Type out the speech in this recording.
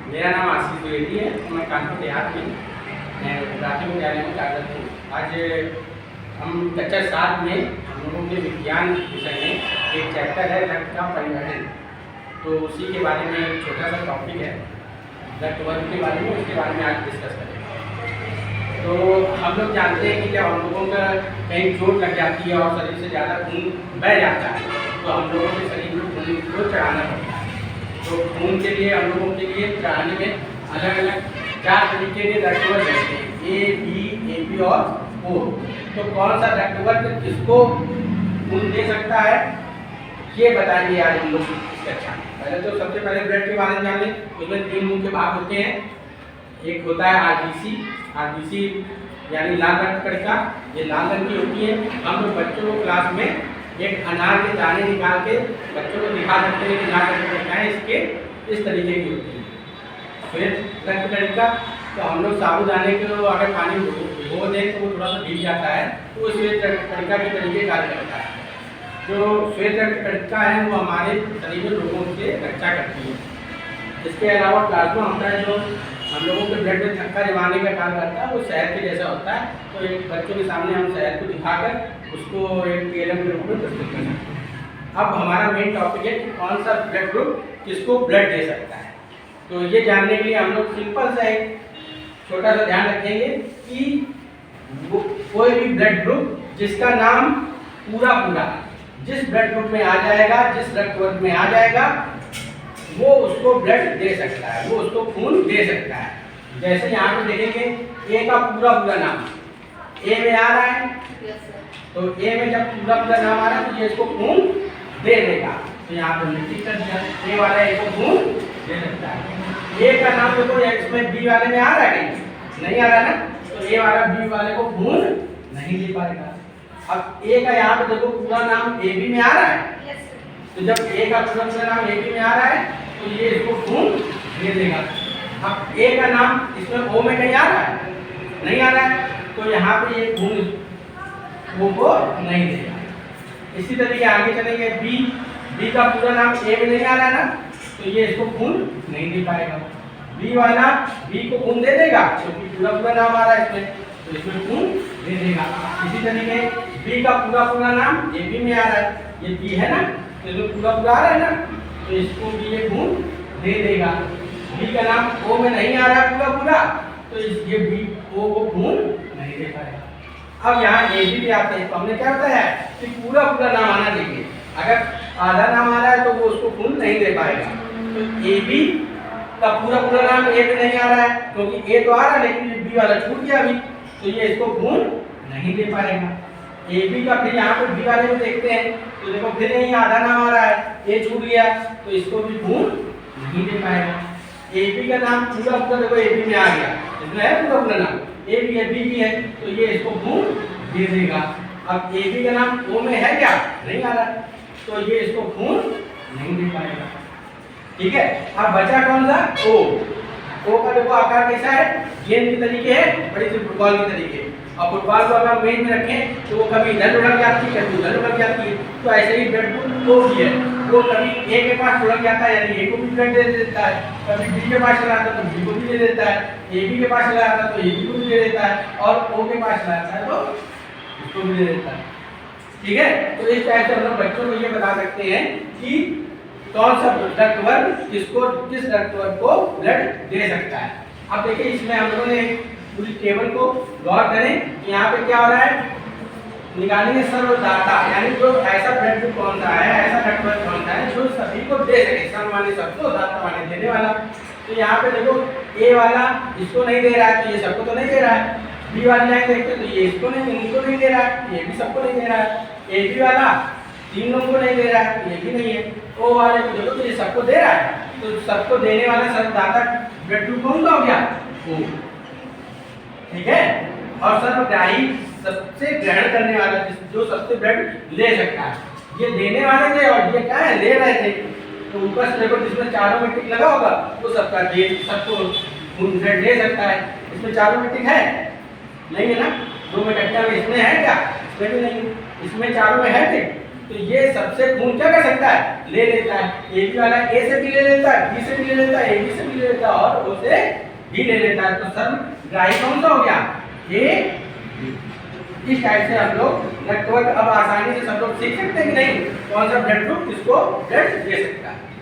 मेरा नाम आशीष द्विवेदी है। मैं कानपुर देहात में प्राथमिक विद्यालय में कार्यरत हूँ। आज हम कक्षा 7 में हम लोगों के विज्ञान विषय में एक चैप्टर है रक्त का परिवहन, तो उसी के बारे में एक छोटा सा टॉपिक है रक्त वर्ग के बारे में, उसके बारे में आज डिस्कस करेंगे। तो हम लोग जानते हैं कि जब हम लोगों का कहीं चोट लग जाती है और शरीर से ज़्यादा खून बह जाता है तो हम लोगों के शरीर में खून को चढ़ाना पड़ता है। तो खून के लिए हम लोगों के लिए चढ़ाने में अलग अलग 4 तरीके के रक्तवर्ग रहते हैं, ए, बी, ए और ओ। तो कौन सा रक्तवर्ग किसको खून दे सकता है ये बताएंगे आज हम लोग इस कक्षा में। पहले तो सबसे पहले ब्लड के बारे में जान लें। उसमें 3 मुख्य भाग होते हैं। एक होता है आरबीसी यानी लाल रक्त कणिका, ये लाल रंग की होती है। हम लोग बच्चों को क्लास में एक अनार के दाने निकाल के बच्चों को दिखा सकते हैं कि लाल रक्त कणिकाएं इसके इस तरीके की होती है। श्वेत रक्त कणिका, तो हम लोग साबुदाने के लोग अगर पानी भिगो दें तो वो थोड़ा सा भीग जाता है, तो वो श्वेत रक्त कणिका के तरीके कार्य करता है। जो श्वेत रक्त कणिका है वो हमारे शरीर में रोगों से रक्षा करती है। इसके अलावा प्लाज्मा होता है जो हम लोगों के ब्लड में थक्का जमाने का काम करता है, वो शहद के जैसा होता है। तो एक बच्चों के सामने हम शहद को दिखाकर उसको एक PLM के रूप में प्रस्तुत कर सकते हैं। अब हमारा मेन टॉपिक है कि कौन सा ब्लड ग्रुप किसको ब्लड दे सकता है। तो ये जानने के लिए हम लोग सिंपल सा एक छोटा सा ध्यान रखेंगे कि कोई भी ब्लड ग्रुप जिसका नाम पूरा जिस ब्लड ग्रुप में आ जाएगा, जिस रक्त वर्ग में आ जाएगा, वो उसको ब्लड दे सकता है, वो उसको खून दे सकता है। जैसे यहाँ पे देखेंगे ए का पूरा नाम ए में आ रहा है, तो ए में जब पूरा नाम आ रहा है तो ये इसको खून दे देगा। तो यहाँ पे हमने टिक कर दिया, ए वाला ए को खून दे सकता है। ए का नाम देखो इसमें बी वाले में आ रहा है, नहीं आ रहा है ना, तो ए वाला बी वाले को खून नहीं दे पाएगा। अब ए का यहाँ पे देखो पूरा नाम ए बी में आ रहा है, तो जब ए का पूरा नाम ए बी में आ रहा है तो ये इसको खून दे देगा। अब ए का नाम इसमें ओ में कहीं आ रहा है, नहीं आ रहा है, तो यहाँ पे ये खून ओ को नहीं देगा। इसी तरीके आगे चलेंगे बी का पूरा नाम ए में नहीं आ रहा है ना, तो ये इसको खून नहीं दे पाएगा। बी वाला बी को खून दे देगा क्योंकि पूरा नाम आ रहा है इसमें, तो इसमें खून दे देगा। इसी तरीके बी का पूरा नाम ए बी में आ रहा है, ये बी है ना, तो इसमें पूरा आ रहा है ना, तो इसको भी ये खून दे देगा। बी का नाम ओ में नहीं आ रहा है पूरा, तो ये बी ओ को खून नहीं दे पाएगा। अब यहाँ ए बी भी आते हैं, तो हमने क्या बताया कि पूरा नाम आना चाहिए। अगर आधा नाम आ रहा है तो वो उसको खून नहीं दे पाएगा। तो ए बी का पूरा नाम ए में नहीं आ रहा है क्योंकि ए तो आ रहा है लेकिन बी वाला छूट गया अभी, तो ये इसको खून नहीं दे पाएगा। ए बी का फिर यहाँ पे बी वाले में देखते हैं, तो देखो फिर यहीं आधा नाम आ रहा है, ए छूट गया, तो इसको भी खून नहीं दे पाएगा। ए बी का नाम पूरा देखो ए बी में आ गया, इसमें है पूरा नाम ए बी है, बी भी है, तो ये इसको खून दे देगा। अब ए बी का नाम ओ में है क्या, नहीं आ रहा, तो ये इसको खून नहीं दे पाएगा। ठीक है। अब बचा कौन सा, ओ का देखो आकार कैसा है, गेंद की तरीके है, बड़ी सी फुटबॉल की तरीके। और फुटबॉल को अगर मेज में रखें तो वो कभी इधर उलट जाती है, कभी उधर उलट जाती है। तो ऐसे ही ब्लड ग्रुप ओ भी है, वो कभी ए के पास उलट जाता है यानी ए को भी ब्लड दे देता है, कभी बी के पास चला आता है तो बी को भी दे देता है, ए बी के पास चला आता है तो ए बी को भी दे देता है, और ओ के पास चला आता है तो उसको भी दे देता है। ठीक है। तो इस टाइप से हम लोग बच्चों को ये बता सकते हैं कि कौन सा रक्तवर्ग किस रक्तवर्ग को ब्लड दे सकता है। अब देखिए इसमें हम लोगों ने पूरी टेबल को गौर करें, यहाँ पे क्या हो रहा है, निकालेंगे सर्वदाता यानी जो ऐसा ब्लड ग्रुप कौन सा है, ऐसा रक्तवर्ग कौन सा है जो सभी को दे सके, सर्व माने सबको, दाता माने देने वाला। तो यहाँ पे देखो ए वाला इसको नहीं दे रहा है, तो ये सबको तो नहीं दे रहा है। बी वाली लाइन देखते तो ये इसको नहीं, इनको नहीं दे रहा है, ये भी सबको नहीं दे रहा है। ए बी वाला 3 लोगों को नहीं दे रहा है, ये भी नहीं है। ओ वाले को देखो तो ये सबको दे रहा है, तो सबको देने वाला सर्वदाता ब्लड ग्रुप कौन सा हो गया, ओ। ठीक है। और सर्वग्राही सबसे ग्रहण करने वाला जो सबसे ब्लड ले सकता है, ये देने वाले थे और ये क्या है, ले रहे थे। तो ऊपर से देखो जिसमें चारों में टिक लगा होगा वो सबको खून ब्लड ले सकता है। इसमें चारों में टिक है नहीं है ना, 2 में कट्टा में इसमें है क्या, इसमें भी नहीं, इसमें चारों में है टिक, तो ये सबसे खून क्या कर सकता है, ले लेता है। ए बी वाला ए से भी ले लेता है, बी से भी ले लेता है, ए बी से भी ले लेता है और ओ से भी ले लेता है। तो सर्वग्राही कौन सा हो गया, ए। इस टाइप से हम लोग नेटवर्क अब आसानी से सब लोग सीख सकते हैं कि नहीं, कौन सा ब्लड ग्रुप किसको ब्लड दे सकता है।